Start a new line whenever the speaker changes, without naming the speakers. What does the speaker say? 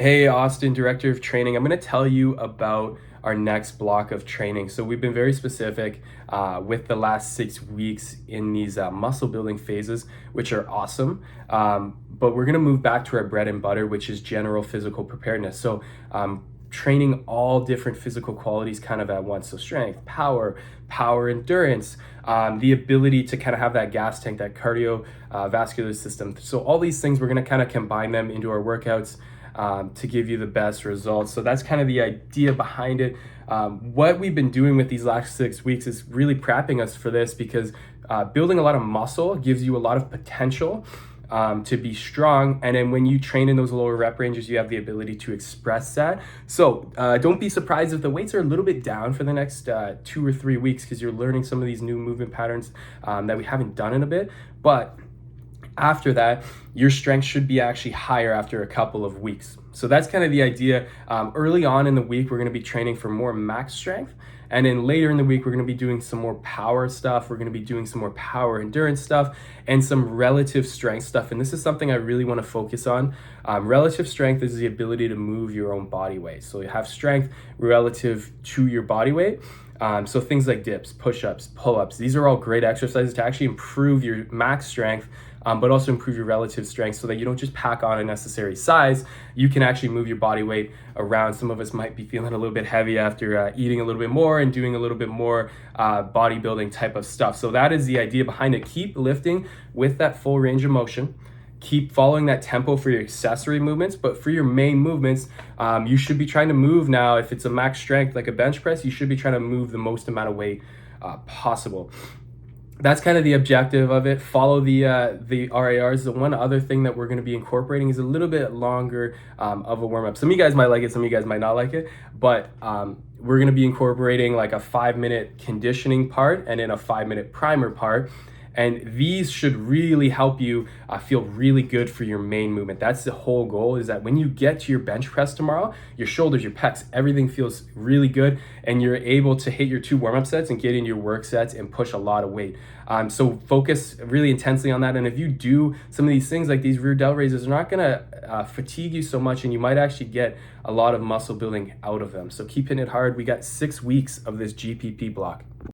Hey, Austin, Director of Training. I'm going to tell you about our next block of training. So we've been very specific with the last 6 weeks in these muscle building phases, which are awesome. But we're going to move back to our bread and butter, which is general physical preparedness. So training all different physical qualities kind of at once. So strength, power endurance, the ability to kind of have that gas tank, that cardiovascular system. So all these things, we're going to kind of combine them into our workouts to give you the best results. So that's kind of the idea behind it. What we've been doing with these last 6 weeks is really prepping us for this, because building a lot of muscle gives you a lot of potential to be strong. And then when you train in those lower rep ranges, you have the ability to express that. So don't be surprised if the weights are a little bit down for the next 2 or 3 weeks, because you're learning some of these new movement patterns that we haven't done in a bit. But after that, your strength should be actually higher after a couple of weeks. So that's kind of the idea. Early on in the week, we're going to be training for more max strength. And then later in the week, we're going to be doing some more power stuff. We're going to be doing some more power endurance stuff and some relative strength stuff. And this is something I really want to focus on. Relative strength is the ability to move your own body weight. So you have strength relative to your body weight. So things like dips, push-ups, pull-ups, these are all great exercises to actually improve your max strength, but also improve your relative strength, so that you don't just pack on unnecessary size. You can actually move your body weight around. Some of us might be feeling a little bit heavy after eating a little bit more and doing a little bit more bodybuilding type of stuff. So that is the idea behind it. Keep lifting with that full range of motion. Keep following that tempo for your accessory movements, but for your main movements, you should be trying to move now. If it's a max strength like a bench press, you should be trying to move the most amount of weight possible. That's kind of the objective of it. Follow the RARs. The one other thing that we're going to be incorporating is a little bit longer of a warm-up. Some of you guys might like it, some of you guys might not like it, but we're going to be incorporating like a 5-minute conditioning part and then a 5-minute primer part. And these should really help you feel really good for your main movement. That's the whole goal, is that when you get to your bench press tomorrow, your shoulders, your pecs, everything feels really good, and you're able to hit your 2 warm-up sets and get into your work sets and push a lot of weight. So focus really intensely on that. And if you do some of these things like these rear delt raises, they're not gonna fatigue you so much, and you might actually get a lot of muscle building out of them. So keep hitting it hard. We got 6 weeks of this GPP block.